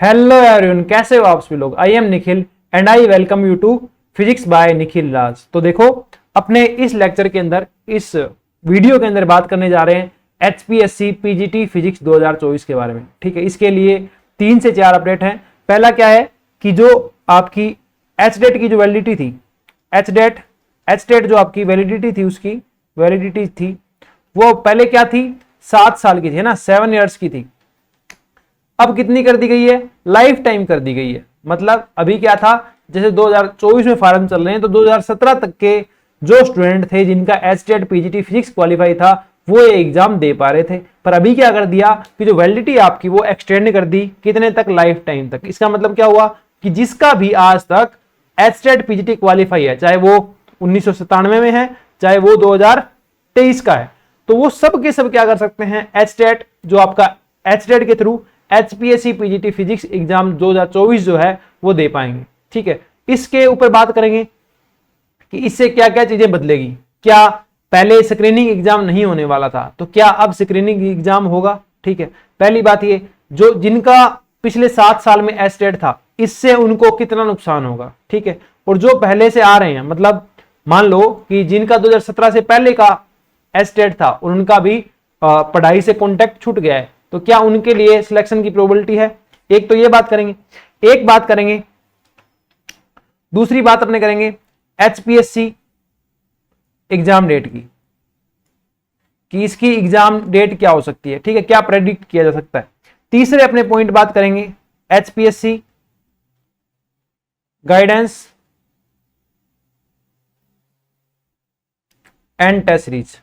Hello everyone, कैसे हो आप सभी लोग। I am Nikhil and I welcome you to physics by Nikhil Raj. तो देखो, अपने इस लेक्चर के अंदर, इस वीडियो के अंदर बात करने जा रहे हैं एचपीएससी पीजीटी फिजिक्स 2024 के बारे में। ठीक है, इसके लिए 3 से 4 अपडेट हैं। पहला क्या है कि जो आपकी एचडेट की जो वैलिडिटी थी, एचडेट जो आपकी वैलिडिटी थी, उसकी वैलिडिटी थी वो पहले क्या थी, 7 साल की थी, है ना, 7 इयर्स की थी। अब कितनी कर दी गई है, लाइफ टाइम कर दी गई है। मतलब अभी क्या था, जैसे 2024 में फॉर्म चल रहे हैं, तो 2017 तक के जो स्टूडेंट थे जिनका एचटेट पीजीटी फिजिक्स क्वालिफाई था, वो ये एग्जाम दे पा रहे थे। पर अभी क्या कर दिया कि जो वैलिडिटी आपकी वो एक्सटेंड कर दी, कितने तक, लाइफ टाइम तक। इसका मतलब क्या हुआ कि जिसका भी आज तक एचटेट पीजीटी क्वालिफाई है, चाहे वो 1997 में है, चाहे वो 2023 का है, तो वो सब के सब क्या कर सकते हैं, एचटेट जो आपका एचटेट के through HPSC PGT physics exam 2024 जो है वो दे पाएंगे। ठीक है, इसके ऊपर बात करेंगे कि इससे क्या क्या चीजें बदलेगी। क्या पहले स्क्रीनिंग एग्जाम नहीं होने वाला था, तो क्या अब स्क्रीनिंग एग्जाम होगा। ठीक है, पहली बात ये, जो जिनका पिछले 7 साल में एचटेट था, इससे उनको कितना नुकसान होगा। ठीक है, और जो पहले से आ रहे हैं, मतलब मान लो कि जिनका 2017 से पहले का एचटेट था, उनका भी पढ़ाई से कॉन्टेक्ट छूट गया है, तो क्या उनके लिए सिलेक्शन की प्रोबेबिलिटी है। एक तो ये बात करेंगे, एक बात करेंगे, दूसरी बात अपने करेंगे एचपीएससी एग्जाम डेट की, कि इसकी एग्जाम डेट क्या हो सकती है। ठीक है, क्या प्रेडिक्ट किया जा सकता है। तीसरे अपने पॉइंट बात करेंगे HPSC guidance and test series,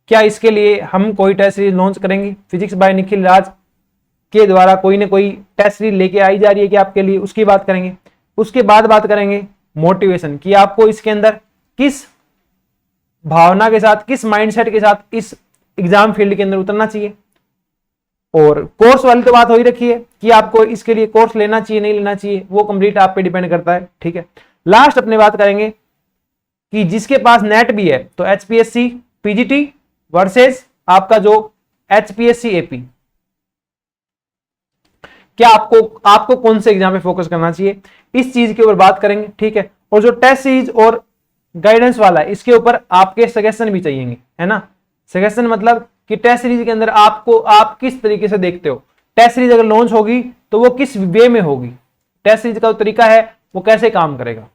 क्या इसके लिए हम कोई टेस्ट सीरीज लॉन्च करेंगे। फिजिक्स बाय निखिल राज के द्वारा कोई ना कोई टेस्ट सीरीज लेके आई जा रही है कि आपके लिए, उसकी बात करेंगे। उसके बाद बात करेंगे मोटिवेशन, कि आपको इसके अंदर किस भावना के साथ, किस माइंडसेट के साथ इस एग्जाम फील्ड के अंदर उतरना चाहिए। और कोर्स वाली तो बात हो ही रखी है कि आपको इसके लिए कोर्स लेना चाहिए नहीं लेना चाहिए, वो कंप्लीट आप पे डिपेंड करता है। ठीक है, लास्ट अपने बात करेंगे कि जिसके पास नेट भी है, तो एचपीएससी पीजीटी वर्सेस आपका जो एचपीएससी एपी, क्या आपको कौन से एग्जाम पे फोकस करना चाहिए, इस चीज के ऊपर बात करेंगे। ठीक है, और जो टेस्ट सीरीज और गाइडेंस वाला है, इसके ऊपर आपके सजेशन भी चाहिए, है ना। सजेशन मतलब कि टेस्ट सीरीज के अंदर आप किस तरीके से देखते हो, टेस्ट सीरीज अगर लॉन्च होगी तो वो किस वे में होगी, टेस्ट सीरीज का तरीका है वो कैसे काम करेगा।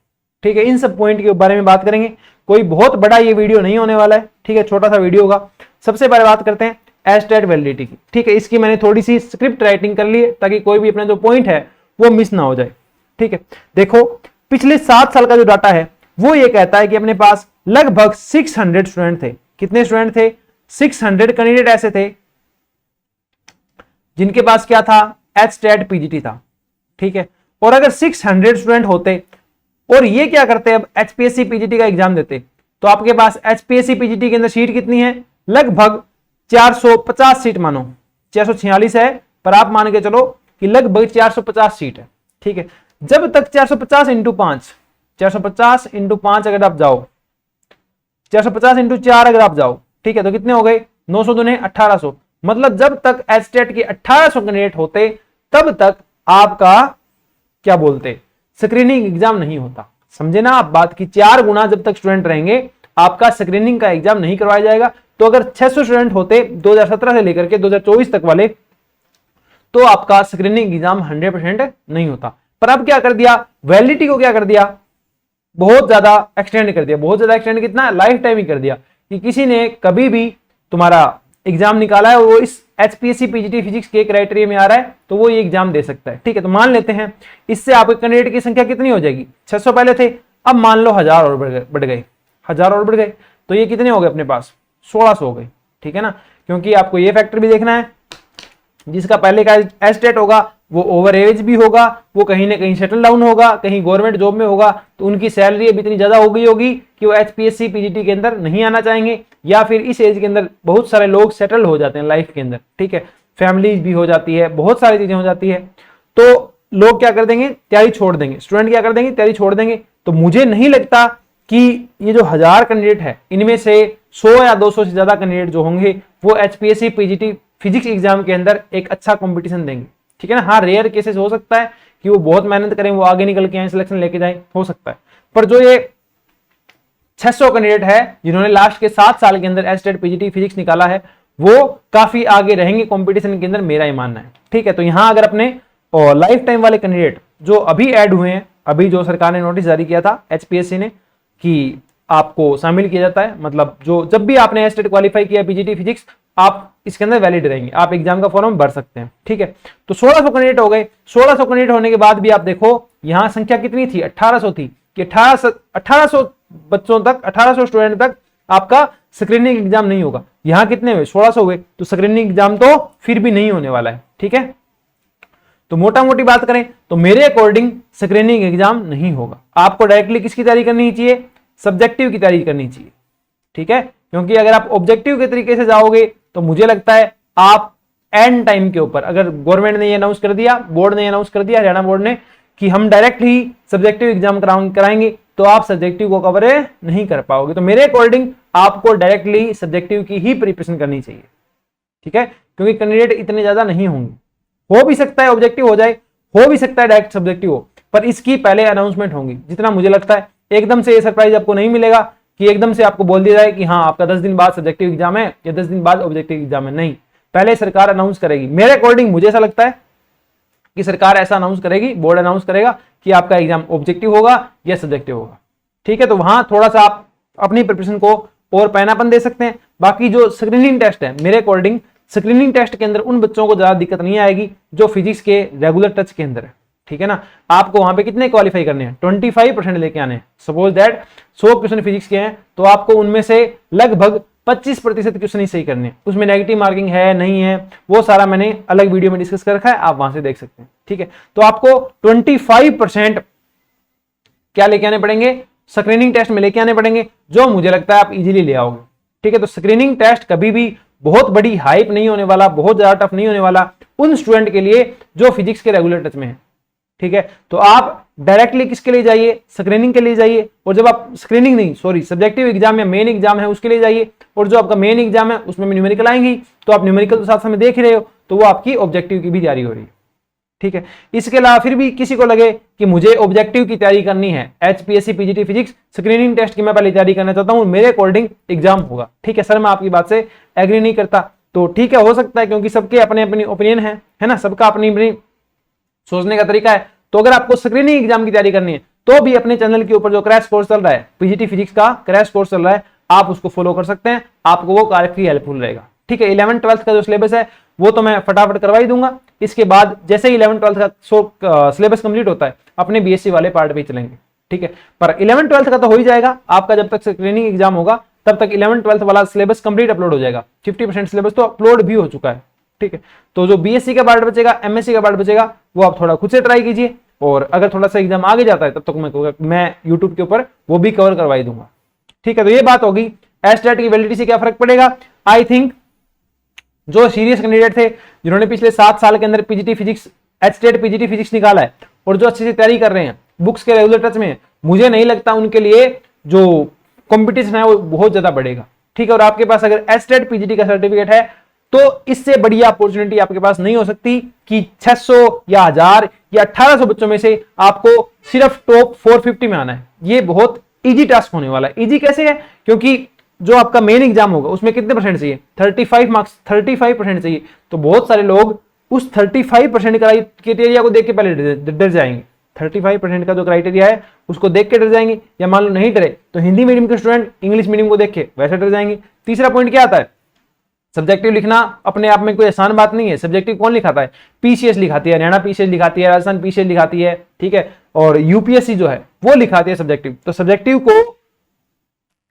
ठीक है, इन सब पॉइंट के बारे में बात करेंगे। कोई बहुत बड़ा ये वीडियो नहीं होने वाला है, ठीक है, छोटा सा वीडियो होगा। सबसे पहले बात करते हैं एचटेट वैलिडिटी की। ठीक है, इसकी मैंने थोड़ी सी स्क्रिप्ट राइटिंग कर ली है ताकि कोई भी अपना जो पॉइंट है वो मिस ना हो जाए। ठीक है, देखो, पिछले 7 साल का जो डाटा है वो ये कहता है कि अपने पास लगभग 600 स्टूडेंट थे। कितने स्टूडेंट थे, 600 कैंडिडेट ऐसे थे जिनके पास क्या था, एचटेट पीजीटी था। ठीक है, और अगर 600 स्टूडेंट होते और ये क्या करते, अब एचपीएससी पीजीटी का एग्जाम देते, तो आपके पास एचपीएससी पीजीटी के अंदर सीट कितनी है, लगभग 450 सीट। मानो 446 है, पर आप मान के चलो कि लगभग 450 सीट है। ठीक है, जब तक 450 इंटू 5, 450 इंटू 5 अगर आप जाओ, 450 इंटू 4 अगर आप जाओ, ठीक है, तो कितने हो गए, 900 दुने 1800। मतलब जब तक एचटेट के 1800 कैंडिडेट होते, तब तक आपका क्या बोलते, स्क्रीनिंग एग्जाम नहीं होता। समझे ना आप बात की, 4 गुना जब तक स्टूडेंट रहेंगे आपका स्क्रीनिंग का एग्जाम नहीं करवाया जाएगा। तो अगर 600 स्टूडेंट होते 2017 से लेकर के 2024 तक वाले, तो आपका स्क्रीनिंग एग्जाम 100% नहीं होता। पर अब क्या कर दिया, वैलिडिटी को क्या कर दिया, बहुत ज्यादा एक्सटेंड कर दिया। बहुत ज्यादा एक्सटेंड कितना, लाइफ टाइम ही कर दिया, कि किसी ने कभी भी तुम्हारा एग्जाम निकाला है और वो इस एचपीएससी पीजीटी फिजिक्स के क्राइटेरिया में आ रहा है, तो वो ये एग्जाम दे सकता है। ठीक है, तो मान लेते हैं इससे आपके कैंडिडेट की संख्या कितनी हो जाएगी, 600 पहले थे, अब मान लो 1000 और बढ़ गए, 1000 और बढ़ गए, तो ये कितने हो गए अपने पास, 1600 हो गए। ठीक है ना, क्योंकि आपको ये फैक्टर भी देखना है, जिसका पहले का एचटेट होगा वो ओवर एज भी होगा, वो कहीं ना कहीं सेटल डाउन होगा, कहीं गवर्नमेंट जॉब में होगा, तो उनकी सैलरी अभी इतनी ज्यादा हो गई होगी कि वो एचपीएससी पीजीटी के अंदर नहीं आना चाहेंगे, या फिर इस एज के अंदर बहुत सारे लोग सेटल हो जाते हैं लाइफ के अंदर। ठीक है, फैमिलीज भी हो जाती है, बहुत सारी चीजें हो जाती है, तो लोग क्या कर देंगे, तैयारी छोड़ देंगे, स्टूडेंट क्या कर देंगे, तैयारी छोड़ देंगे। तो मुझे नहीं लगता कि ये जो 1000 कैंडिडेट है, इनमें से 100 या 200 से ज्यादा कैंडिडेट जो होंगे वो एचपीएससी पीजीटी फिजिक्स एग्जाम के अंदर एक अच्छा कंपटीशन देंगे। ठीक है ना। हाँ, रेयर केसेस हो सकता है कि वो बहुत मेहनत करें, वो आगे निकल के आए, सिलेक्शन लेके जाए, हो सकता है। पर जो ये 600 कैंडिडेट है जिन्होंने लास्ट के 7 साल के अंदर एस्टेट पीजीटी फिजिक्स निकाला है, वो काफी आगे रहेंगे कंपटीशन के अंदर, मेरा ही मानना है। ठीक है, तो यहां अगर अपने लाइफ टाइम वाले कैंडिडेट जो अभी ऐड हुए हैं, अभी जो सरकार ने नोटिस जारी किया था एचपीएससी ने कि आपको शामिल किया जाता है, मतलब जो जब भी आपने एस्टेट क्वालिफाई किया पीजीटी फिजिक्स, आप इसके अंदर वैलिड रहेंगे, आप एग्जाम का फॉर्म भर सकते हैं। ठीक है, तो 1600 कैंडिडेट हो गए। 1600 कैंडिडेट होने के बाद भी आप देखो यहां संख्या कितनी थी, 1800 थी, कि 1800 बच्चों तक, 1800 स्टूडेंट तक आपका स्क्रीनिंग एग्जाम नहीं होगा। यहां कितने हुए, 1600 हुए, तो स्क्रीनिंग एग्जाम तो फिर भी नहीं होने वाला है। ठीक है, तो मोटा मोटी बात करें तो मेरे अकॉर्डिंग स्क्रीनिंग एग्जाम नहीं होगा। आपको डायरेक्टली किसकी तैयारी करनी चाहिए, सब्जेक्टिव की तैयारी करनी चाहिए। ठीक है, क्योंकि अगर आप ऑब्जेक्टिव के तरीके से जाओगे तो मुझे लगता है आप एंड टाइम के ऊपर, अगर गवर्नमेंट ने ये अनाउंस कर दिया, बोर्ड ने अनाउंस कर दिया, हरियाणा बोर्ड ने, कि हम डायरेक्ट ही सब्जेक्टिव एग्जाम कराएंगे, तो आप सब्जेक्टिव को कवर नहीं कर पाओगे। तो मेरे अकॉर्डिंग आपको डायरेक्टली सब्जेक्टिव की ही प्रिपरेशन करनी चाहिए। ठीक है, क्योंकि कैंडिडेट इतने ज्यादा नहीं होंगे, हो भी सकता है ऑब्जेक्टिव हो जाए, हो भी सकता है डायरेक्ट सब्जेक्टिव हो, पर इसकी पहले अनाउंसमेंट होंगी। जितना मुझे लगता है एकदम से ये सरप्राइज आपको नहीं मिलेगा कि एकदम से आपको बोल दिया जाए कि हाँ आपका 10 दिन बाद सब्जेक्टिव एग्जाम है या 10 दिन बाद ऑब्जेक्टिव एग्जाम है। नहीं, पहले सरकार अनाउंस करेगी। मेरे अकॉर्डिंग मुझे ऐसा लगता है कि सरकार ऐसा अनाउंस करेगी, बोर्ड अनाउंस करेगा कि आपका एग्जाम ऑब्जेक्टिव होगा या सब्जेक्टिव होगा। ठीक है, तो वहां थोड़ा सा आप अपनी प्रिपरेशन को और पैनापन दे सकते हैं। बाकी जो स्क्रीनिंग टेस्ट है, मेरे अकॉर्डिंग स्क्रीनिंग टेस्ट के अंदर उन बच्चों को ज्यादा दिक्कत नहीं आएगी जो फिजिक्स के रेगुलर टच के अंदर है। ठीक है ना, आपको वहां पे कितने क्वालिफाई करने हैं, 25% लेके आने हैं। सपोज दैट 100 क्वेश्चन फिजिक्स के हैं, तो आपको उनमें से लगभग 25% क्वेश्चन ही सही करने हैं। उसमें नेगेटिव मार्किंग है नहीं है, वो सारा मैंने अलग वीडियो में डिस्कस कर रखा है, आप वहां से देख सकते हैं। ठीक है, तो आपको 25% क्या लेके आने पड़ेंगे, स्क्रीनिंग टेस्ट में लेके आने पड़ेंगे, जो मुझे लगता है आप इजीली ले आओगे। ठीक है, तो स्क्रीनिंग टेस्ट कभी भी बहुत बड़ी हाइप नहीं होने वाला, बहुत ज्यादा टफ नहीं होने वाला उन स्टूडेंट के लिए जो फिजिक्स के रेगुलर टच में है। ठीक है, तो आप डायरेक्टली किसके लिए जाइए, स्क्रीनिंग के लिए जाइए। और जब आप स्क्रीनिंग नहीं, सॉरी, सब्जेक्टिव एग्जाम या मेन एग्जाम है उसके लिए जाइए, और जो आपका मेन एग्जाम है उसमें न्यूमेरिकल आएंगी, तो आप न्यूमेरिकल तो साथ में देख ही रहे हो, तो वो आपकी ऑब्जेक्टिव की भी तैयारी हो रही है। ठीक है, इसके अलावा फिर भी किसी को लगे कि मुझे ऑब्जेक्टिव की तैयारी करनी है, HPSC PGT physics screening test की मैं पहले तैयारी करना चाहता हूं, मेरे अकॉर्डिंग एग्जाम होगा। ठीक है सर, मैं आपकी बात से एग्री नहीं करता, तो ठीक है, हो सकता है, क्योंकि सबके अपने अपने ओपिनियन है ना, सबका अपनी अपनी सोचने का तरीका है। तो अगर आपको स्क्रीनिंग एग्जाम की तैयारी करनी है तो भी अपने चैनल के ऊपर जो क्रैश कोर्स चल रहा है, पीजीटी फिजिक्स का क्रैश कोर्स चल रहा है, आप उसको फॉलो कर सकते हैं, आपको वो काफी हेल्पफुल रहेगा। ठीक है, 11th-12th का जो सिलेबस है वो तो मैं फटाफट करवा ही दूंगा। इसके बाद जैसे ही 11th-12th का सिलेबस कंप्लीट होता है, अपने बीएससी वाले पार्ट पे चलेंगे। ठीक है, पर 11th-12th का तो हो ही जाएगा आपका, जब तक स्क्रीनिंग एग्जाम होगा तब तक 11th-12th वाला सिलेबस कंप्लीट अपलोड हो जाएगा। 50% सिलेबस तो अपलोड भी हो चुका है। ठीक है, तो जो बीएससी का पार्ट बचेगा, एमएससी का पार्ट बचेगा, वो आप थोड़ा खुद से ट्राई कीजिए, और अगर थोड़ा सा एग्जाम आगे जाता है तब तक मैं यूट्यूब के ऊपर वो भी कवर करवाई दूंगा। ठीक है, तो ये बात होगी। एस्टेट की वैलिडिटी से क्या फर्क पड़ेगा, आई थिंक जो सीरियस कैंडिडेट थे जिन्होंने पिछले 7 साल के अंदर PGT physics, estate PGT physics निकाला है, और जो अच्छे से तैयारी कर रहे हैं, बुक्स के रेगुलर टच में, मुझे नहीं लगता उनके लिए जो कंपटीशन है वो बहुत ज्यादा बढ़ेगा। ठीक है, और आपके पास अगर एस्टेट पीजीटी का सर्टिफिकेट है तो इससे बड़ी अपॉर्चुनिटी आपके पास नहीं हो सकती कि 600 या 1000 या 1800 बच्चों में से आपको सिर्फ टॉप 450 में आना है। ये बहुत इजी टास्क होने वाला है। इजी कैसे है, क्योंकि जो आपका मेन एग्जाम होगा उसमें कितने परसेंट चाहिए, 35 मार्क्स, 35% चाहिए। तो बहुत सारे लोग उस 35% क्राइटेरिया को देख के पहले डर जाएंगे। 35% का जो क्राइटेरिया है उसको देख के डर जाएंगे, या मान लो नहीं डरे तो हिंदी मीडियम के स्टूडेंट इंग्लिश मीडियम को देख के वैसे डर जाएंगे। तीसरा पॉइंट क्या आता है, सब्जेक्टिव लिखना अपने आप में कोई आसान बात नहीं है। सब्जेक्टिव कौन लिखाता है, पीसीएस लिखाती है, हरियाणा पीसीएस लिखाती है, राजस्थान पीसीएस लिखाती है। ठीक है, और यूपीएससी जो है वो लिखाती है सब्जेक्टिव। तो सब्जेक्टिव को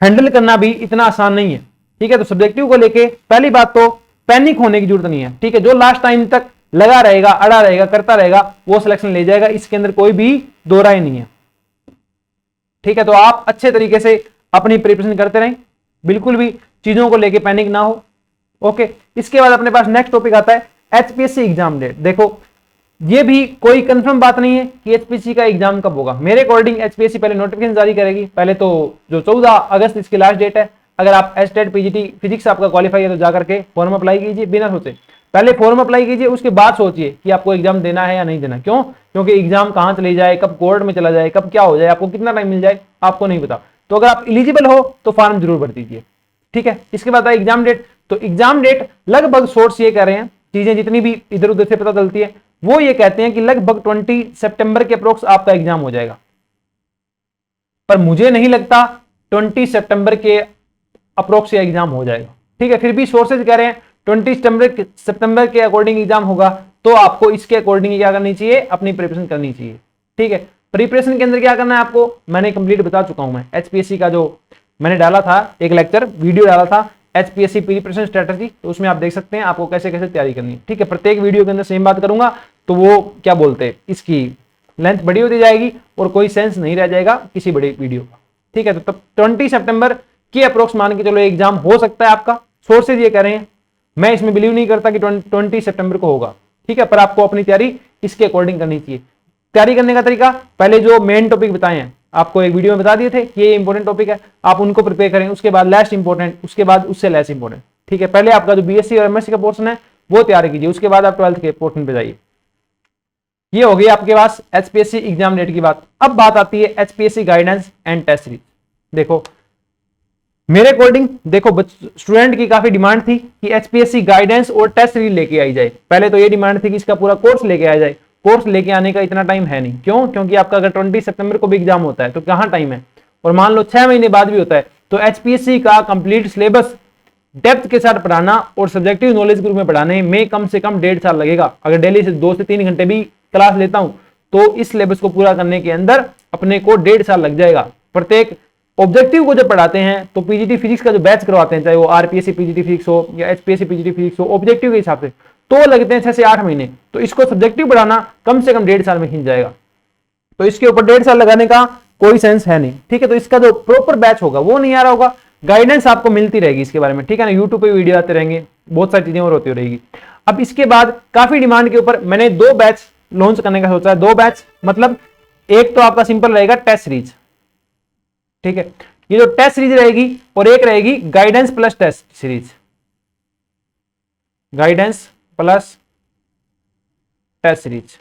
हैंडल करना भी इतना आसान नहीं है। ठीक है, तो सब्जेक्टिव को लेके पहली बात तो पैनिक होने की जरूरत नहीं है। ठीक है, जो लास्ट टाइम तक लगा रहेगा, अड़ा रहेगा, करता रहेगा, वो सिलेक्शन ले जाएगा, इसके अंदर कोई भी दो राय नहीं है। ठीक है, तो आप अच्छे तरीके से अपनी प्रिपरेशन करते रहें, बिल्कुल भी चीजों को लेके पैनिक ना हो। ओके, इसके बाद अपने पास नेक्स्ट टॉपिक आता है एचपीएससी एग्जाम डेट। देखो, ये भी कोई कंफर्म बात नहीं है कि एचपीएससी का एग्जाम कब होगा। मेरे अकॉर्डिंग एचपीएससी पहले नोटिफिकेशन जारी करेगी। पहले तो जो 14 अगस्त इसकी लास्ट डेट है, अगर आप एस्टेट पीजीटी फिजिक्स आपका क्वालिफाई है तो जाकर के फॉर्म अप्लाई कीजिए बिना सोचे। पहले फॉर्म अप्लाई कीजिए, उसके बाद सोचिए कि आपको एग्जाम देना है या नहीं देना। क्यों? क्योंकि एग्जाम कहां चले जाए, कब कोर्ट में चला जाए, कब क्या हो जाए, आपको कितना टाइम मिल जाए, आपको नहीं पता। तो अगर आप एलिजिबल हो तो फॉर्म जरूर भर दीजिए, ठीक है। इसके बाद है एग्जाम डेट। तो एग्जाम डेट लगभग सोर्स ये कह रहे हैं, चीजें जितनी भी इधर उधर से पता चलती है, वो ये कहते हैं कि लगभग 20 सितंबर के अप्रोक्स आपका एग्जाम हो जाएगा। पर मुझे नहीं लगता 20 सितंबर के अप्रोक्स एग्जाम हो जाएगा, ठीक है। फिर भी सोर्सेज कह रहे हैं 20 सितंबर के अकॉर्डिंग एग्जाम होगा, तो आपको इसके अकॉर्डिंग क्या करनी चाहिए, अपनी प्रिपरेशन करनी चाहिए, ठीक है। प्रिपरेशन के अंदर क्या करना है आपको, मैंने कंप्लीट बता चुका हूं। मैं एचपीएससी का जो मैंने डाला था एक लेक्चर वीडियो डाला था, एचपीएससी प्रिपरेशन स्ट्रेटजी, तो उसमें आप देख सकते हैं आपको कैसे कैसे तैयारी करनी है, ठीक है। प्रत्येक वीडियो के अंदर सेम बात करूंगा, तो वो क्या बोलते हैं, इसकी लेंथ बड़ी होती जाएगी और कोई सेंस नहीं रह जाएगा किसी बड़े वीडियो का, ठीक है। तो तब 20 सितंबर के अप्रोक्स मान के चलो एग्जाम हो सकता है आपका, सोर्सेज ये कह रहे हैं। मैं इसमें बिलीव नहीं करता कि 20 सितंबर को होगा, ठीक है। पर आपको अपनी तैयारी इसके अकॉर्डिंग करनी चाहिए। तैयारी करने का तरीका, पहले जो मेन टॉपिक बताए हैं आपको एक वीडियो में बता दिए थे कि ये इंपॉर्टेंट टॉपिक है, आप उनको प्रिपेयर करें। उसके बाद लेस इंपॉर्टेंट, उसके बाद उससे लेस इंपॉर्टेंट, ठीक है। पहले आपका जो बीएससी और एमएससी का पोर्शन है वो तैयार कीजिए, उसके बाद आप 12th के पोर्शन पे जाइए। ये हो गई आपके पास एचपीएससी एग्जाम डेट की बात। अब बात आती है HPSC guidance and test series. देखो मेरे अकॉर्डिंग, देखो स्टूडेंट की काफी डिमांड थी कि एचपीएससी गाइडेंस और टेस्ट सीरीज लेके आई जाए। पहले तो ये डिमांड थी कि इसका पूरा कोर्स लेके आया जाए। कोर्स लेके आने का इतना टाइम है नहीं, क्यों? क्योंकि आपका अगर 20 सितंबर को भी एग्जाम होता है तो कहां टाइम है, और मान लो 6 महीने बाद भी होता है, तो एचपीएससी का कंप्लीट सिलेबस डेप्थ के साथ पढ़ाना और सब्जेक्टिव नॉलेज ग्रुप में पढ़ाने में कम से कम 1.5 साल लगेगा। अगर डेली से 2 से 3 घंटे भी क्लास लेता हूं तो इस सिलेबस को पूरा करने के अंदर अपने को 1.5 साल लग जाएगा। प्रत्येक ऑब्जेक्टिव को जब पढ़ाते हैं तो पीजीटी फिजिक्स का जो बैच करवाते हैं, चाहे वो आरपीएससी पीजीटी फिजिक्स हो या एचपीएससी पीजीटी फिजिक्स हो, ऑब्जेक्टिव के हिसाब से तो लगते हैं 6 से 8 महीने। तो इसको सब्जेक्टिव पढ़ाना कम से कम 1.5 साल में खींच जाएगा। तो इसके ऊपर 1.5 साल लगाने का कोई सेंस है नहीं, ठीक है। तो इसका जो प्रॉपर बैच होगा वो नहीं आ रहा होगा। गाइडेंस आपको मिलती रहेगी इसके बारे में, ठीक है ना। यूट्यूब पे वीडियो आते रहेंगे, बहुत सारी चीजें और होती रहेगी। अब इसके बाद काफी डिमांड के ऊपर मैंने 2 बैच लॉन्च करने का सोचा है। 2 बैच मतलब एक तो आपका सिंपल रहेगा टेस्ट सीरीज, ठीक है, ये जो टेस्ट सीरीज रहेगी, और एक रहेगी guidance plus test series, guidance plus test series.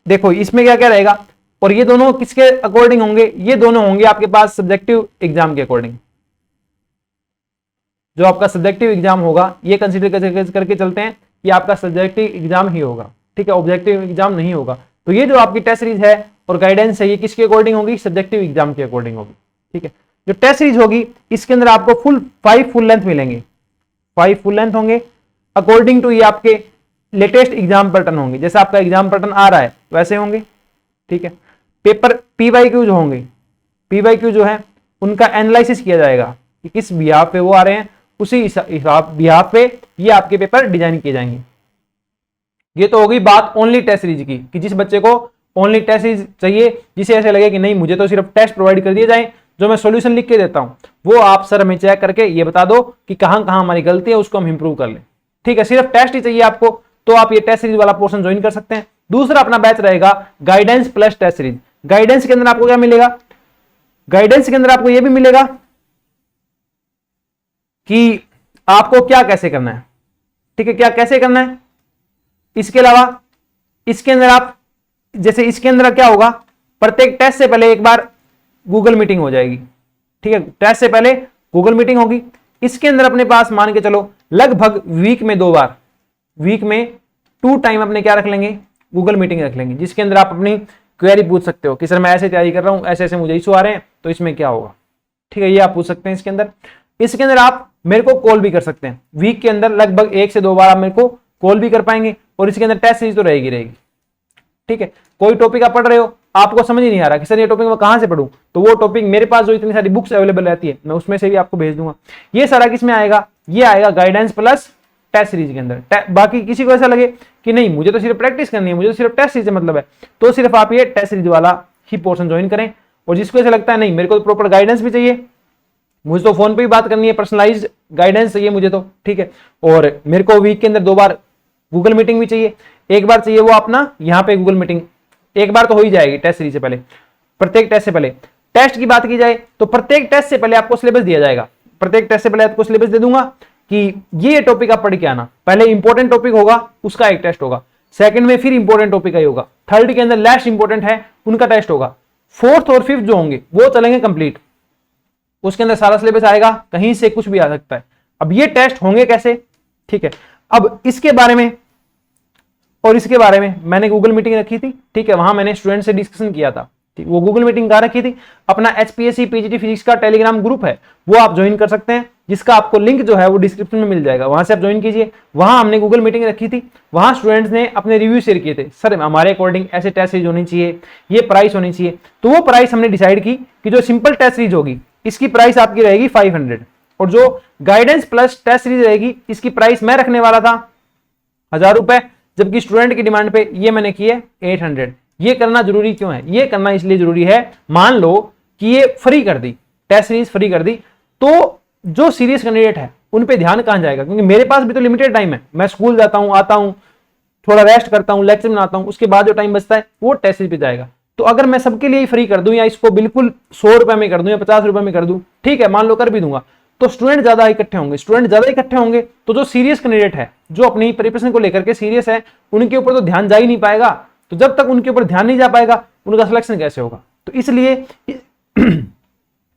देखो इसमें क्या क्या रहेगा, और ये दोनों किसके अकॉर्डिंग होंगे, ये दोनों होंगे आपके पास सब्जेक्टिव एग्जाम के अकॉर्डिंग। जो आपका सब्जेक्टिव एग्जाम होगा ये कंसीडर करके चलते हैं कि आपका सब्जेक्टिव एग्जाम ही होगा, ठीक है, ऑब्जेक्टिव एग्जाम नहीं होगा। तो ये जो आपकी टेस्ट सीरीज है और गाइडेंस है, ये किसके अकॉर्डिंग होगी, सब्जेक्टिव एग्जाम के अकॉर्डिंग होगी, ठीक है। जो टेस्ट सीरीज होगी इसके अंदर आपको 5 फुल लेंथ मिलेंगे, 5 फुल लेंथ होंगे अकॉर्डिंग टू ये आपके लेटेस्ट एग्जाम पैटर्न होंगे। जैसे आपका एग्जाम पैटर्न आ रहा है वैसे होंगे, ठीक है। पेपर पीवाईक्यू जो होंगे, पीवाईक्यू जो है उनका एनालिसिस किया जाएगा कि किस बिहाफ पे वो आ रहे हैं, उसी बिहाफ पे ये आपके पेपर डिजाइन किए जाएंगे। ये तो होगी बात ओनली टेस्ट सीरीज की, कि जिस बच्चे को ओनली टेस्ट सीरीज चाहिए, जिसे ऐसे लगे कि नहीं मुझे तो सिर्फ टेस्ट प्रोवाइड कर दिए जाए, जो मैं सॉल्यूशन लिख के देता हूं वो आप सर हमें चेक करके ये बता दो कि कहां कहां हमारी गलती है, उसको हम इंप्रूव कर लें, ठीक है। सिर्फ टेस्ट ही चाहिए आपको तो आप ये टेस्ट सीरीज वाला पोर्शन ज्वाइन कर सकते हैं। दूसरा अपना बैच रहेगा guidance plus test series. Guidance के अंदर आपको क्या मिलेगा, गाइडेंस के अंदर आपको यह भी मिलेगा कि आपको क्या कैसे करना है, ठीक है, क्या कैसे करना है। इसके अलावा इसके अंदर आप, जैसे इसके अंदर क्या होगा, प्रत्येक टेस्ट से पहले एक बार गूगल मीटिंग हो जाएगी, ठीक है, टेस्ट से पहले गूगल मीटिंग होगी। इसके अंदर अपने पास मान के चलो लगभग वीक में 2 बार, वीक में 2 टाइम अपने क्या रख लेंगे, गूगल मीटिंग रख लेंगे, जिसके अंदर आप अपनी क्वेरी पूछ सकते हो कि सर मैं ऐसे तैयारी कर रहा हूं, ऐसे ऐसे मुझे इशू आ रहे हैं, तो इसमें क्या होगा, ठीक है, ये आप पूछ सकते हैं इसके अंदर। इसके अंदर आप मेरे को कॉल भी कर सकते हैं, वीक के अंदर लगभग 1 से 2 बार आप मेरे को कॉल भी कर पाएंगे। और इसके अंदर टेस्ट सीरीज तो रहेगी, ठीक है। कोई टॉपिक आप पढ़ रहे हो, आपको समझ ही नहीं आ रहा कि सर ये टॉपिक मैं कहां से पढ़ूं, तो वो टॉपिक मेरे पास जो इतनी सारी बुक्स अवेलेबल रहती है मैं उसमें से भी आपको भेज दूंगा। ये सारा किसमें आएगा, ये आएगा गाइडेंस प्लस टेस्ट सीरीज के अंदर। बाकी किसी को ऐसा लगे कि नहीं मुझे तो सिर्फ प्रैक्टिस करनी है, मुझे तो सिर्फ टेस्ट सीरीज से मतलब है, तो सिर्फ आप ये टेस्ट सीरीज वाला ही पोर्शन ज्वाइन करें। और जिसको ऐसा लगता है नहीं मेरे को तो प्रॉपर गाइडेंस भी चाहिए, मुझे तो फोन पे भी बात करनी है, पर्सनलाइज्ड गाइडेंस चाहिए मुझे तो, ठीक है, और मेरे को वीक के अंदर 2 बार गूगल मीटिंग भी चाहिए, एक बार चाहिए वो अपना यहाँ पे गूगल मीटिंग, एक बार तो हो ही जाएगी टेस्ट सीरीज से पहले। प्रत्येक टेस्ट से पहले टेस्ट की बात की जाए तो प्रत्येक टेस्ट से पहले आपको सिलेबस दिया जाएगा, प्रत्येक टेस्ट से पहले आपको सिलेबस दे दूंगा कि ये टॉपिक आप पढ़ के आना। पहले इंपॉर्टेंट टॉपिक होगा, उसका एक टेस्ट होगा, सेकंड में फिर इंपॉर्टेंट टॉपिक का ही होगा, थर्ड के अंदर लेस इंपॉर्टेंट है उनका टेस्ट होगा, फोर्थ और फिफ्थ जो होंगे वो चलेंगे कंप्लीट, उसके अंदर सारा सिलेबस आएगा, कहीं से कुछ भी आ सकता है। अब ये टेस्ट होंगे कैसे, ठीक है। अब इसके बारे में और इसके बारे में मैंने गूगल मीटिंग रखी थी, ठीक है, वहां मैंने स्टूडेंट से डिस्कशन किया था। वो गूगल मीटिंग कहाँ रखी थी, अपना HPSC PGT फिजिक्स का टेलीग्राम ग्रुप है, वो आप ज्वाइन कर सकते हैं, जिसका आपको लिंक जो है वो डिस्क्रिप्शन में मिल जाएगा, वहां से आप ज्वाइन कीजिए। वहां हमने गूगल मीटिंग रखी थी, वहां स्टूडेंट्स ने अपने रिव्यू शेयर किए थे, सर हमारे अकॉर्डिंग ऐसे टेस्ट सीरीज होनी चाहिए, ये प्राइस होनी चाहिए। तो वो प्राइस हमने डिसाइड की कि जो सिंपल टेस्ट सीरीज होगी इसकी प्राइस आपकी रहेगी 500, और जो गाइडेंस प्लस टेस्ट सीरीज रहेगी इसकी प्राइस मैं रखने वाला था 1000 रुपए, जबकि स्टूडेंट की डिमांड पे ये मैंने की है 800। ये करना जरूरी क्यों है, ये करना इसलिए जरूरी है, मान लो कि ये फ्री कर दी, टेस्ट सीरीज फ्री कर दी, तो जो सीरियस कैंडिडेट है उन पे ध्यान कहां जाएगा, क्योंकि मेरे पास भी तो लिमिटेड टाइम है, मैं स्कूल जाता हूं, आता हूं, थोड़ा रेस्ट करता हूं, लेक्चर बनाता हूं, उसके बाद जो टाइम बचता है वो टेस्ट सीरीज पे जाएगा। तो अगर मैं सबके लिए फ्री कर दूं या इसको बिल्कुल 100 रुपए में कर दूं या 50 रुपए में कर दूं, ठीक है, मान लो कर भी दूंगा, तो स्टूडेंट ज्यादा इकट्ठे होंगे, स्टूडेंट ज्यादा इकट्ठे होंगे तो जो सीरियस कैंडिडेट है, जो अपनी प्रिपरेशन को लेकर के सीरियस है, उनके ऊपर तो ध्यान जा ही नहीं पाएगा। तो जब तक उनके ऊपर ध्यान नहीं जा पाएगा उनका सिलेक्शन कैसे होगा, तो इसलिए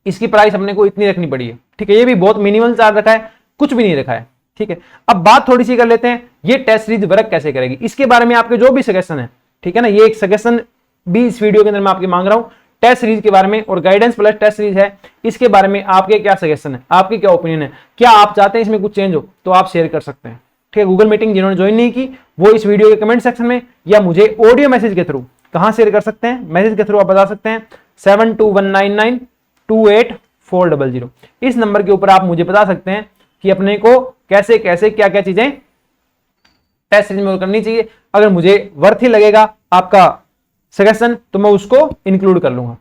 इसकी प्राइस अपने को इतनी रखनी पड़ी है, ठीक है। ये भी बहुत मिनिमल चार्ज रखा है, कुछ भी नहीं रखा है, ठीक है। अब बात थोड़ी सी कर लेते हैं, ये टेस्ट सीरीज वर्क कैसे करेगी, इसके बारे में आपके जो भी सजेशन है, ठीक है ना, ये एक सजेशन भी इस वीडियो के अंदर मैं आपकी मांग रहा हूं, टेस्ट सीरीज के बारे में, और गाइडेंस प्लस टेस्ट सीरीज है, इसके बारे में आपके क्या सजेशन है, आपकी क्या ओपिनियन है, क्या आप चाहते हैं इसमें कुछ चेंज हो, तो आप शेयर कर सकते हैं, ठीक है। गूगल मीटिंग जिन्होंने ज्वाइन नहीं की वो इस वीडियो के कमेंट सेक्शन में या मुझे ऑडियो मैसेज के थ्रू कहां शेयर कर सकते हैं, मैसेज के थ्रू आप बता सकते हैं 7219928400, इस नंबर के ऊपर आप मुझे बता सकते हैं कि अपने को कैसे कैसे क्या क्या चीजें टेस्ट सीरीज में करनी चाहिए। अगर मुझे वर्थ ही लगेगा आपका सजेशन तो मैं उसको इंक्लूड कर लूंगा,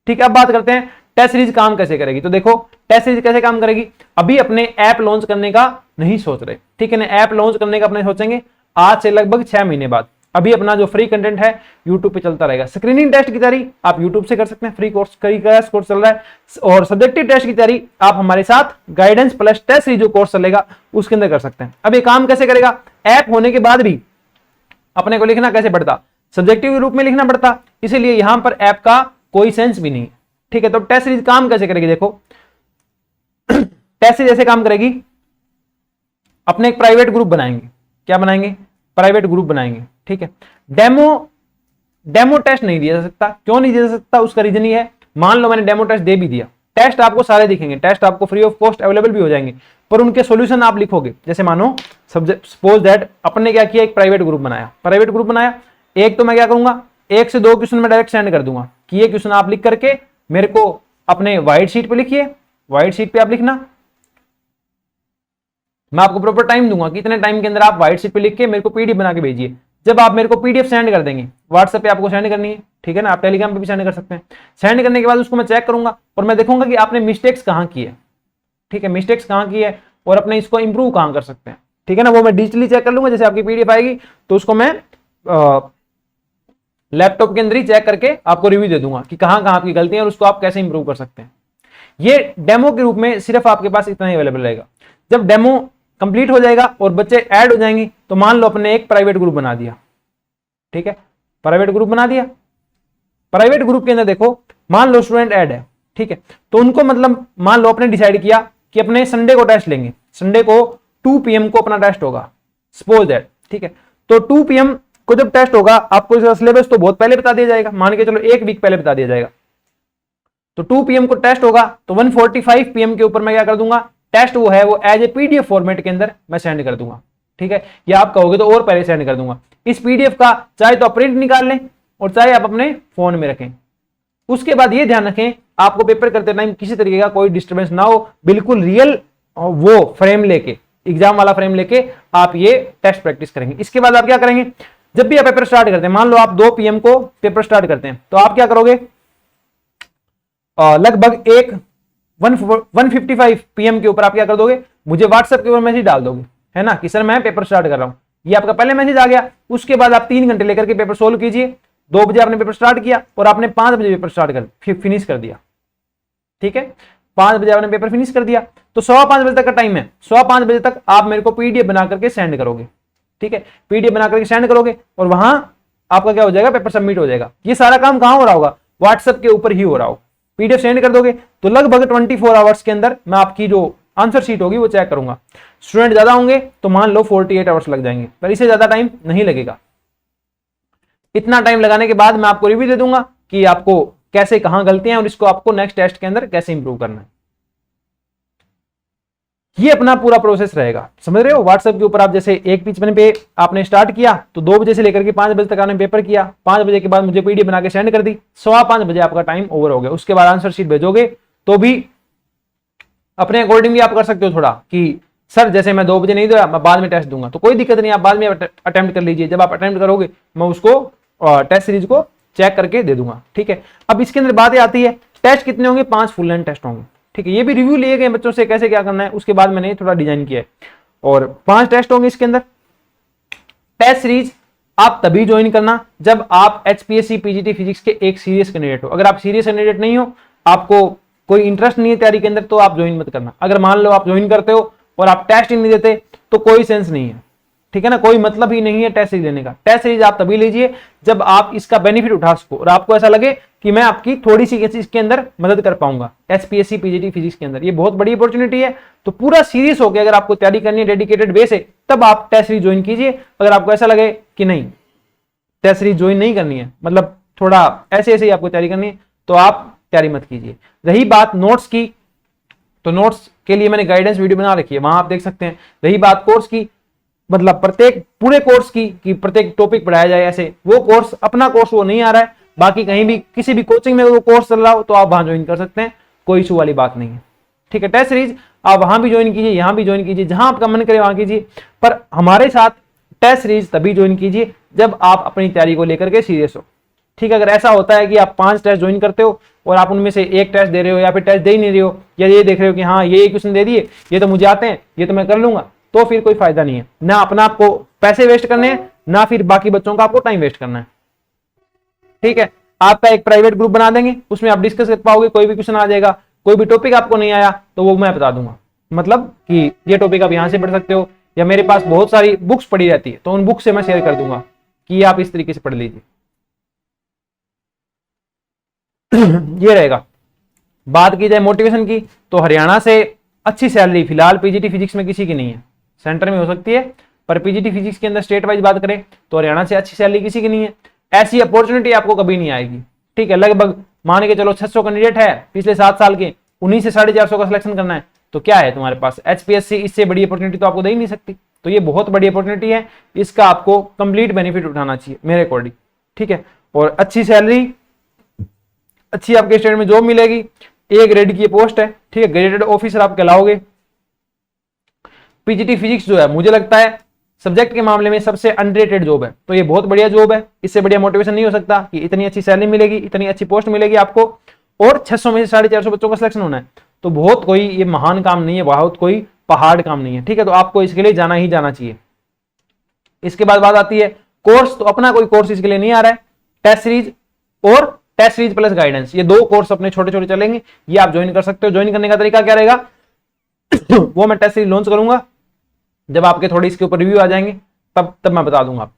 ठीक है। अब बात करते हैं टेस्ट सीरीज काम कैसे करेगी। तो देखो टेस्ट सीरीज कैसे काम करेगी, अभी अपने ऐप लॉन्च करने का नहीं सोच रहे, ठीक है ना, ऐप लॉन्च करने का अपने सोचेंगे आज से लगभग 6 महीने बाद। अभी अपना जो फ्री कंटेंट है यूट्यूब पे चलता रहेगा, स्क्रीनिंग टेस्ट की तैयारी आप यूट्यूब से कर सकते हैं, फ्री कोर्स कोर्स चल रहा है, और सब्जेक्टिव टेस्ट की तैयारी आप हमारे साथ गाइडेंस प्लस टेस्ट सीरीज जो कोर्स चलेगा उसके अंदर कर सकते हैं। अब ये काम कैसे करेगा, ऐप होने के बाद भी अपने को लिखना कैसे पड़ता, सब्जेक्टिव के रूप में लिखना पड़ता, इसीलिए यहां पर ऐप का कोई सेंस भी नहीं है, ठीक है। तो टेस्ट सीरीज काम कैसे करेगी, देखो टेस्ट सीरीज ऐसे काम करेगी, अपने एक प्राइवेट ग्रुप बनाएंगे, क्या बनाएंगे, प्राइवेट ग्रुप बनाएंगे, ठीक है। डेमो टेस्ट नहीं दिया जा सकता, क्यों नहीं दिया जा सकता, उसका रीजन ही है, मान लो मैंने डेमो टेस्ट दे भी दिया, टेस्ट आपको सारे दिखेंगे, टेस्ट आपको फ्री ऑफ कॉस्ट अवेलेबल भी हो जाएंगे, पर उनके सॉल्यूशन आप लिखोगे। जैसे मानो सपोज दैट अपने क्या किया, एक प्राइवेट ग्रुप बनाया, प्राइवेट ग्रुप बनाया, एक तो मैं क्या करूंगा, 1 से 2 क्वेश्चन में डायरेक्ट सेंड कर दूंगा कि ये क्वेश्चन आप लिख करके मेरे को अपने व्हाइट शीट पे लिखिए, व्हाइट शीट पे आप लिखना, मैं आपको प्रॉपर टाइम दूंगा कि इतने टाइम के अंदर आप व्हाइट शीट पे लिख के मेरे को पीडीएफ बना के भेजिए। जब आप मेरे को पीडीएफ सेंड कर देंगे, व्हाट्सएप पे आपको सेंड करनी है, ठीक है ना, आप टेलीग्राम पे भी सेंड कर सकते हैं। सेंड करने के बाद उसको मैं चेक करूंगा और मैं देखूंगा कि आपने मिस्टेक्स कहां की है, ठीक है, मिस्टेक्स कहां की है और अपने इसको इंप्रूव कहां कर सकते हैं, ठीक है ना, वो मैं डिजिटली चेक कर लूंगा। जैसे आपकी पीडीएफ आएगी तो उसको मैं लैपटॉप के अंदर ही चेक करके आपको रिव्यू दे दूंगा कि कहां कहां आपकी गलतियां और उसको आप कैसे इंप्रूव कर सकते हैं। ये डेमो के रूप में सिर्फ आपके पास इतना ही अवेलेबल रहेगा। जब डेमो कंप्लीट हो जाएगा और बच्चे ऐड हो जाएंगे तो मान लो अपने एक प्राइवेट ग्रुप बना दिया, ठीक है, प्राइवेट ग्रुप बना दिया, प्राइवेट ग्रुप के अंदर देखो मान लो स्टूडेंट ऐड है, ठीक है, तो उनको मतलब मान लो अपने डिसाइड किया कि अपने संडे को टेस्ट लेंगे, संडे को 2 PM को अपना टेस्ट होगा, सपोज दैट, ठीक है। तो 2 PM को जब टेस्ट होगा आपको इसका सिलेबस तो बहुत पहले बता दिया जाएगा, मान के चलो 1 वीक पहले बता दिया जाएगा। तो 2 PM को टेस्ट होगा तो 1:45 PM के ऊपर मैं क्या कर दूंगा, टेस्ट वो है वो एज ए पीडीएफ फॉर्मेट के अंदर मैं सेंड कर दूंगा, ठीक है, या आप कहोगे तो और पहले सेंड कर दूंगा। इस पीडीएफ का चाहे तो आप प्रिंट निकाल लें और चाहे आप अपने फोन में रखें। उसके बाद ये ध्यान रखें आपको पेपर करते टाइम किसी तरीके का कोई डिस्टर्बेंस ना हो, बिल्कुल रियल वो फ्रेम लेके, एग्जाम वाला फ्रेम लेके आप ये टेस्ट प्रैक्टिस करेंगे। इसके बाद आप क्या करेंगे, जब भी आप पेपर स्टार्ट करते हैं, मान लो आप 2 PM को पेपर स्टार्ट करते हैं, तो आप क्या करोगे, लगभग 1:55 PM के ऊपर आप क्या कर दोगे, मुझे व्हाट्सएप के ऊपर मैसेज डाल दोगे, है ना, कि सर मैं पेपर स्टार्ट कर रहा हूं। ये आपका पहले मैसेज आ गया। उसके बाद आप 3 घंटे लेकर के पेपर सोल्व कीजिए। 2 बजे आपने पेपर स्टार्ट किया और आपने 5 बजे पेपर स्टार्ट कर फिनिश कर दिया, ठीक है। 5 बजे आपने पेपर फिनिश कर दिया, तो 5:15 बजे तक का टाइम है, 5:15 बजे तक आप मेरे को पीडीएफ बना करके सेंड करोगे, ठीक है, पीडीएफ बना करके सेंड करोगे और वहां आपका क्या हो जाएगा, पेपर सबमिट हो जाएगा। ये सारा काम कहां हो रहा होगा, व्हाट्सएप के ऊपर ही हो रहा होगा। पीडीएफ सेंड कर दोगे तो लगभग 24 आवर्स के अंदर मैं आपकी जो आंसर शीट होगी वो चेक करूंगा। स्टूडेंट ज्यादा होंगे तो मान लो 48 आवर्स लग जाएंगे, पर इससे ज्यादा टाइम नहीं लगेगा। इतना टाइम लगाने के बाद मैं आपको रिव्यू दे दूंगा कि आपको कैसे कहां गलतियां और इसको आपको नेक्स्ट टेस्ट के अंदर कैसे इंप्रूव करना है। ये अपना पूरा प्रोसेस रहेगा, समझ रहे हो। व्हाट्सएप के ऊपर आप जैसे 1:55 पे आपने स्टार्ट किया तो 2 बजे से लेकर के 5 बजे तक आपने पेपर किया, 5 बजे के बाद मुझे पीडीएफ बना के सेंड कर दी, 5:15 बजे आपका टाइम ओवर हो गया। उसके बाद आंसर शीट भेजोगे तो भी अपने अकॉर्डिंग भी आप कर सकते हो थोड़ा कि सर जैसे मैं 2 बजे नहीं दिया, मैं बाद में टेस्ट दूंगा, तो कोई दिक्कत नहीं, आप बाद में अटेम्प्ट कर लीजिए। जब आप अटेम्प्ट करोगे मैं उसको टेस्ट सीरीज को चेक करके दे दूंगा, ठीक है। अब इसके अंदर बातें आती है, टेस्ट कितने होंगे, 5 फुल लेंथ टेस्ट होंगे, ठीक है। ये भी रिव्यू लिए गए बच्चों से कैसे क्या करना है, उसके बाद मैंने थोड़ा डिजाइन किया है। और 5 टेस्ट होंगे इसके अंदर। टेस्ट सीरीज आप तभी ज्वाइन करना जब आप एचपीएससी पीजीटी फिजिक्स के एक सीरियस कैंडिडेट हो। अगर आप सीरियस कैंडिडेट नहीं हो, आपको कोई इंटरेस्ट नहीं है तैयारी के अंदर, तो आप ज्वाइन मत करना। अगर मान लो आप ज्वाइन करते हो और आप टेस्ट ही नहीं देते तो कोई सेंस नहीं है, ठीक है ना, कोई मतलब ही नहीं है टेस्ट सीरीज लेने का। टेस्ट सीरीज आप तभी लीजिए जब आप इसका बेनिफिट उठा सको और आपको ऐसा लगे कि मैं आपकी थोड़ी सी इसके अंदर मदद कर पाऊंगा एचपीएससी पीजीटी फिजिक्स के अंदर। ये बहुत बड़ी अपॉर्चुनिटी है, तो पूरा सीरियस होकर अगर आपको तैयारी करनी है डेडिकेटेड वे से, तब आप टेस्ट सीरीज ज्वाइन कीजिए। अगर आपको ऐसा लगे कि नहीं टेस्ट सीरीज ज्वाइन नहीं करनी है, मतलब थोड़ा ऐसे ऐसे ही आपको तैयारी करनी है, तो आप तैयारी मत कीजिए। रही बात नोट्स की, तो नोट्स के लिए मैंने गाइडेंस वीडियो बना रखी है, वहां आप देख सकते हैं। रही बात कोर्स की, मतलब प्रत्येक पूरे कोर्स की कि प्रत्येक टॉपिक पढ़ाया जाए ऐसे, वो कोर्स अपना कोर्स वो नहीं आ रहा है, बाकी कहीं भी किसी भी कोचिंग में वो कोर्स चल रहा हो तो आप वहां ज्वाइन कर सकते हैं, कोई इशू वाली बात नहीं है, ठीक है। टेस्ट सीरीज आप वहां भी ज्वाइन कीजिए, यहां भी ज्वाइन कीजिए, जहां आपका मन करे वहां कीजिए, पर हमारे साथ टेस्ट सीरीज तभी ज्वाइन कीजिए जब आप अपनी तैयारी को लेकर के सीरियस हो, ठीक है। अगर ऐसा होता है कि आप 5 टेस्ट ज्वाइन करते हो और आप उनमें से एक टेस्ट दे रहे हो या फिर टेस्ट दे ही नहीं रहे हो, या ये देख रहे हो कि हाँ ये क्वेश्चन दे दिए, ये तो मुझे आते हैं, ये तो मैं कर लूंगा, तो फिर कोई फायदा नहीं है। ना अपना आपको पैसे वेस्ट करने हैं, ना फिर बाकी बच्चों का आपको टाइम वेस्ट करना है, ठीक है। आपका एक प्राइवेट ग्रुप बना देंगे, उसमें आप डिस्कस कर पाओगे, कोई भी क्वेश्चन आ जाएगा, कोई भी टॉपिक आपको नहीं आया तो वो मैं बता दूंगा, मतलब कि ये टॉपिक आप यहां से पढ़ सकते हो, या मेरे पास बहुत सारी बुक्स पड़ी रहती है तो उन बुक से मैं शेयर कर दूंगा कि आप इस तरीके से पढ़ लीजिए। ये रहेगा। बात की जाए मोटिवेशन की, तो हरियाणा से अच्छी सैलरी फिलहाल पीजीटी फिजिक्स में किसी की नहीं है, सेंटर में हो सकती है, पर पीजीटी फिजिक्स के अंदर स्टेट वाइज बात करें तो हरियाणा से अच्छी सैलरी किसी की नहीं है। ऐसी अपॉर्चुनिटी आपको कभी नहीं आएगी, ठीक है। लगभग मान के चलो 600 कैंडिडेट है पिछले 7 साल के, उन्हीं से 450 का सिलेक्शन करना है, तो क्या है तुम्हारे पास, एचपीएससी इससे बड़ी अपॉर्चुनिटी तो आपको दे ही नहीं सकती। तो ये बहुत बड़ी अपॉर्चुनिटी है, इसका आपको कंप्लीट बेनिफिट उठाना चाहिए मेरे अकॉर्डिंग, ठीक है। और अच्छी सैलरी, अच्छी आपके स्टेट में जॉब मिलेगी, ए ग्रेड की पोस्ट है, ठीक है, ग्रेडेड ऑफिसर आप कहलाओगे। पीजीटी फिजिक्स जो है मुझे लगता है सब्जेक्ट के मामले में सबसे अंडररेटेड जॉब है, तो ये बहुत बढ़िया जॉब है, इससे बढ़िया मोटिवेशन नहीं हो सकता कि इतनी अच्छी सैलरी मिलेगी, इतनी अच्छी पोस्ट मिलेगी आपको, और 600 में से 450 बच्चों का सिलेक्शन होना है, तो बहुत कोई ये महान काम नहीं है, बहुत कोई पहाड़ काम नहीं है, ठीक है। तो आपको इसके लिए जाना ही जाना चाहिए। इसके बाद बात आती है कोर्स, तो अपना कोई कोर्स इसके लिए नहीं आ रहा है। टेस्ट सीरीज और टेस्ट सीरीज प्लस गाइडेंस, ये 2 कोर्स अपने छोटे छोटे चलेंगे, ये आप ज्वाइन कर सकते हो। ज्वाइन करने का तरीका क्या रहेगा वो मैं टेस्ट सीरीज लॉन्च करूंगा, जब आपके थोड़े इसके ऊपर रिव्यू आ जाएंगे तब मैं बता दूंगा,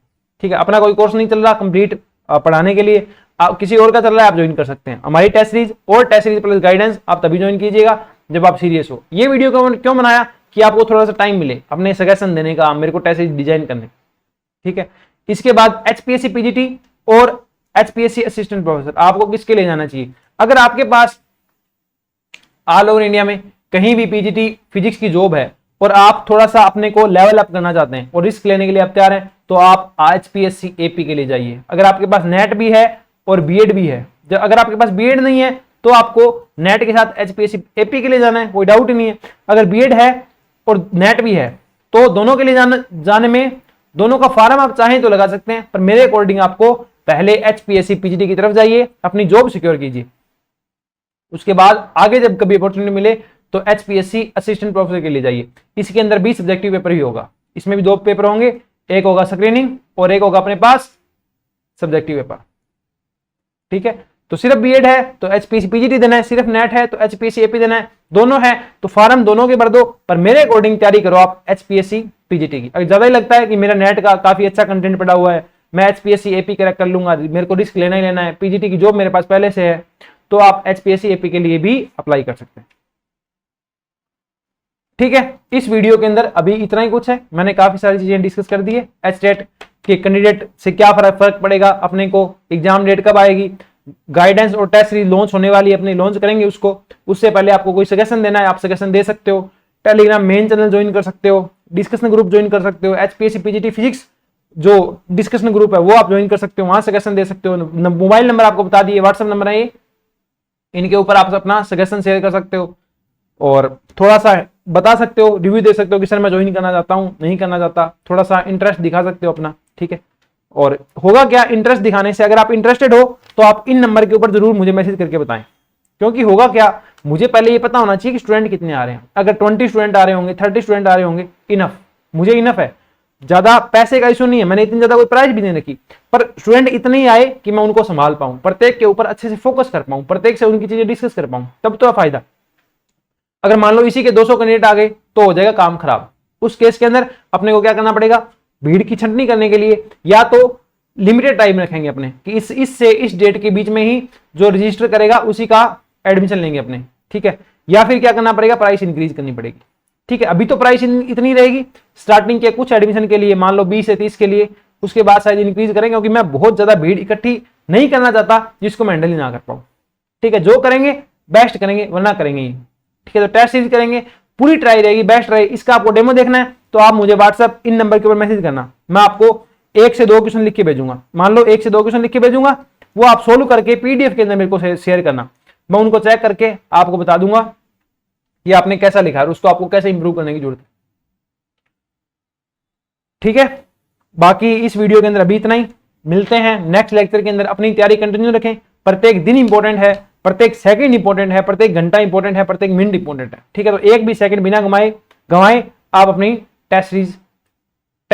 ठीक है। अपना कोई कोर्स नहीं चल रहा कंप्लीट पढ़ाने के लिए, आप किसी और का चल रहा है, आप ज्वाइन कर सकते हैं। हमारी टेस्ट सीरीज और टेस्ट सीरीज प्लस गाइडेंस आप तभी ज्वाइन कीजिएगा जब आप सीरियस हो। ये वीडियो क्यों बनाया कि आपको थोड़ा सा टाइम मिले अपने सजेशन देने का, मेरे को टेस्ट सीरीज डिजाइन करने, ठीक है। इसके बाद एचपीएससी पीजीटी और एचपीएससी असिस्टेंट प्रोफेसर आपको किसके लिए जाना चाहिए। अगर आपके पास ऑल ओवर इंडिया में कहीं भी पीजीटी फिजिक्स की जॉब है और आप थोड़ा सा अपने को लेवल अप करना चाहते हैं और रिस्क लेने के लिए आप तैयार हैं, तो आप एचपीएससी एपी के लिए जाइए। अगर आपके पास नेट भी है और बीएड भी है, अगर आपके पास बीएड नहीं है तो आपको नेट के साथ एचपीएससी एपी के लिए जाना है, कोई डाउट ही नहीं है। अगर बीएड है और नेट भी है तो दोनों के लिए जाने में, दोनों का फॉर्म आप चाहें तो लगा सकते हैं, पर मेरे अकॉर्डिंग आपको पहले एचपीएससी पीजीटी की तरफ जाइए, अपनी जॉब सिक्योर कीजिए, उसके बाद आगे जब कभी अपॉर्चुनिटी मिले तो एचपीएससी असिस्टेंट प्रोफेसर के लिए जाइए। इसके अंदर भी सब्जेक्टिव पेपर ही होगा, इसमें भी 2 पेपर होंगे, एक होगा स्क्रीनिंग और एक होगा अपने पास सब्जेक्टिव पेपर, ठीक है। तो सिर्फ बीएड है तो एचपीएससी पीजीटी देना है, सिर्फ नेट है तो एचपीएससी एपी देना है, दोनों है तो फॉर्म दोनों के भर दो, पर मेरे अकॉर्डिंग तैयारी करो आप एचपीएससी पीजीटी की। अगर ज्यादा ही लगता है कि मेरा नेट का काफी अच्छा कंटेंट पड़ा हुआ है, मैं एचपीएससी एपी क्रैक कर लूंगा, मेरे को रिस्क लेना ही लेना है, पीजीटी की जॉब मेरे पास पहले से है, तो आप एचपीएससी एपी के लिए भी अप्लाई कर सकते हैं। ठीक है, इस वीडियो के अंदर अभी इतना ही कुछ है, मैंने काफी सारी चीजें डिस्कस कर दी है। एचटेट के कैंडिडेट से क्या फर्क पड़ेगा अपने को, एग्जाम डेट कब आएगी, गाइडेंस और टेस्ट सीरीज लॉन्च होने वाली है, अपनी लॉन्च करेंगे उसको, उससे पहले आपको कोई सजेशन देना है आप सजेशन दे सकते हो, टेलीग्राम मेन चैनल ज्वाइन कर सकते हो, डिस्कशन ग्रुप ज्वाइन कर सकते हो, एचपीएससी पीजीटी फिजिक्स जो डिस्कशन ग्रुप है वो आप ज्वाइन कर सकते हो, वहां सजेशन दे सकते हो। मोबाइल नंबर आपको बता दिए, व्हाट्सएप नंबर है ये, इनके ऊपर आप अपना सजेशन शेयर कर सकते हो और थोड़ा सा बता सकते हो, रिव्यू दे सकते हो कि सर मैं ज्वाइन करना चाहता हूं, नहीं करना चाहता, थोड़ा सा इंटरेस्ट दिखा सकते हो अपना। ठीक है, और होगा क्या इंटरेस्ट दिखाने से, अगर आप इंटरेस्टेड हो तो आप इन नंबर के ऊपर जरूर मुझे मैसेज करके बताएं, क्योंकि होगा क्या, मुझे पहले ये पता होना चाहिए कि स्टूडेंट कितने आ रहे हैं। अगर 20 स्टूडेंट आ रहे होंगे, 30 स्टूडेंट आ रहे होंगे, इनफ, मुझे इनफ है, ज्यादा पैसे का इशू नहीं है, मैंने इतनी ज्यादा कोई प्राइस भी नहीं रखी, पर स्टूडेंट इतने ही आए कि मैं उनको संभाल पाऊं, प्रत्येक के ऊपर अच्छे से फोकस कर पाऊं, प्रत्येक से उनकी चीजें डिस्कस कर पाऊं, तब तो फायदा। अगर मान लो इसी के 200 कैंडिडेट आ गए तो हो जाएगा काम खराब। उस केस के अंदर अपने को क्या करना पड़ेगा, भीड़ की छंटनी करने के लिए या तो लिमिटेड टाइम रखेंगे अपने कि इस से इस डेट के बीच में ही जो रजिस्टर करेगा उसी का एडमिशन लेंगे अपने। ठीक है, या फिर क्या करना पड़ेगा, प्राइस इंक्रीज करनी पड़ेगी। ठीक है, अभी तो प्राइस इतनी रहेगी स्टार्टिंग के कुछ एडमिशन के लिए, मान लो 20 से 30 के लिए, उसके बाद शायद इंक्रीज करेंगे, क्योंकि मैं बहुत ज्यादा भीड़ इकट्ठी नहीं करना चाहता जिसको मैं हैंडल ही ना कर पाऊं। ठीक है, जो करेंगे बेस्ट करेंगे, वरना करेंगे ही। ठीक है, तो टेस्ट सीरीज करेंगे, पूरी ट्राई रहेगी, बेस्ट रहे। इसका आपको डेमो देखना है तो आप मुझे व्हाट्सएप इन नंबर के ऊपर मैसेज करना, मैं आपको 1 से 2 क्वेश्चन लिख के भेजूंगा, मान लो 1 से 2 क्वेश्चन लिख के भेजूंगा, वो आप सोल्व करके पीडीएफ के अंदर मेरे को शेयर करना, मैं उनको चेक करके आपको बता दूंगा कि आपने कैसा लिखा है, उसको आपको कैसे इंप्रूव करने की जरूरत है। ठीक है, बाकी इस वीडियो के अंदर अभी इतना ही, मिलते हैं नेक्स्ट लेक्चर के अंदर। अपनी तैयारी कंटिन्यू रखें, प्रत्येक दिन इंपॉर्टेंट है, प्रत्येक सेकंड इंपॉर्टेंट है, प्रत्येक घंटा इंपॉर्टेंट है, प्रत्येक मिनट इंपॉर्टेंट है। ठीक है, तो एक भी सेकंड बिना गवाए आप अपनी टेस्ट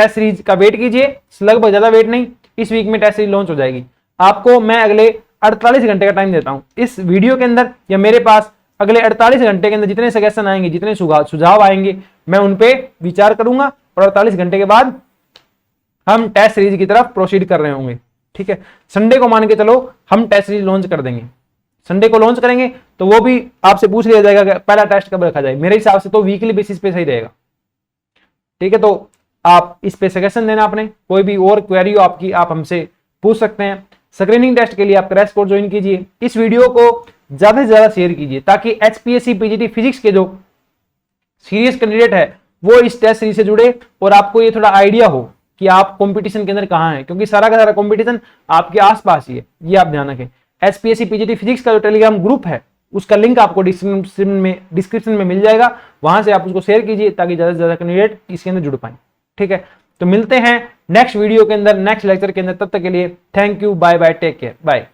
सीरीज का वेट कीजिए, लगभग ज्यादा वेट नहीं, इस वीक में टेस्ट सीरीज लॉन्च हो जाएगी। आपको मैं अगले 48 घंटे का टाइम देता हूं इस वीडियो के अंदर, या मेरे पास अगले 48 घंटे के अंदर जितने सजेशन आएंगे, जितने सुझाव आएंगे, मैं उन पे विचार करूंगा और 48 घंटे के बाद हम टेस्ट सीरीज की तरफ प्रोसीड कर रहे होंगे। ठीक है, संडे को मान के चलो हम टेस्ट सीरीज लॉन्च कर देंगे, संडे को लॉन्च करेंगे तो वो भी आपसे पूछ लिया जाएगा कि पहला टेस्ट कब रखा जाए। मेरे हिसाब से तो वीकली बेसिस पे सही रहेगा। ठीक है, तो आप इस पे सजेशन देना, अपने कोई भी और क्वेरी हो आपकी आप हमसे पूछ सकते हैं। स्क्रीनिंग टेस्ट के लिए आप क्रैश कोर्स ज्वाइन कीजिए, इस वीडियो को ज्यादा से ज्यादा शेयर कीजिए ताकि एचपीएससी पीजीटी फिजिक्स के जो सीरियस कैंडिडेट है वो इस टेस्ट सीरीज से जुड़े और आपको ये थोड़ा आइडिया हो कि आप कंपटीशन के अंदर कहां हैं, क्योंकि सारा का सारा कंपटीशन आपके आसपास ही है, ये आप ध्यान रखें। एचपीएससी पीजीटी फिजिक्स का जो टेलीग्राम ग्रुप है उसका लिंक आपको डिस्क्रिप्शन में मिल जाएगा, वहां से आप उसको शेयर कीजिए ताकि ज्यादा से ज्यादा कैंडिडेट इसके अंदर जुड़ पाए। ठीक है, तो मिलते हैं नेक्स्ट वीडियो के अंदर, नेक्स्ट लेक्चर के अंदर, तब तक के लिए thank you, bye bye, take care, bye.